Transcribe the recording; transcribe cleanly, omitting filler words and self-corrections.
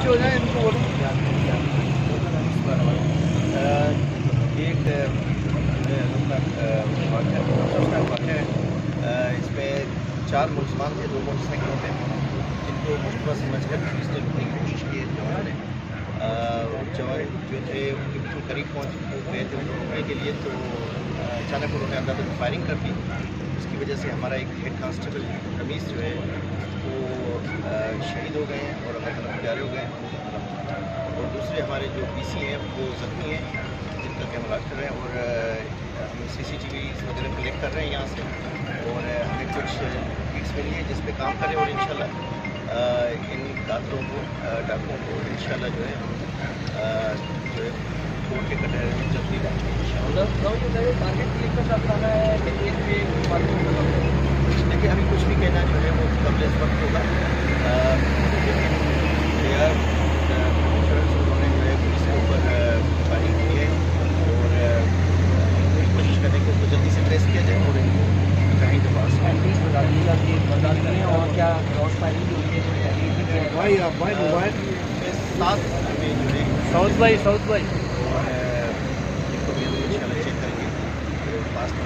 पीछे हो जाए इनको बोलो। एक अफसोसनाक वाक़या है। इसमें 4 मुलज़मान थे 2 मोटरसाइकिलों पे, जिनको मुश्तबा समझकर पुलिस ने रोकने की कोशिश की है जवानों ने। जवान जो थे उनके बिल्कुल करीब पहुँच गए थे उनको रोकने के लिए, तो अचानक उन्होंने अंधाधुंध फायरिंग कर दी। उसकी वजह से हमारा एक हेड कांस्टेबल रमीज़ जो है वो शहीद हो गए हैं और अल्लाह ताला प्यारे हो गए हैं। और दूसरे हमारे जो पीसी हैं वो ज़ख्मी हैं, जिनका कि हम इलाज कर रहे हैं। और हम CCTV वगैरह कलेक्ट कर रहे हैं यहाँ से, और हमें कुछ लीड्स मिली है जिस पे काम करें, और इंशाल्लाह इन डाकुओं को इंशाल्लाह जो है कोर्ट के कटहरे में जल्दी लाएंगे इंशाल्लाह। देखिए अभी कुछ भी कहना जो है वो कबल इस वक्त होगा, लेकिन उन्होंने जो है पुलिस के ऊपर फायरिंग की है, और पूरी कोशिश करें कि उनको जल्दी से ट्रेस किया जाए और इनको कहीं के पास और क्या क्रॉस फायरिंग हुई है भाई आप भाई मोबाइल साथ में जो है साउथ भाई और इनको भी इंशाल्लाह चेक करेंगे, पास में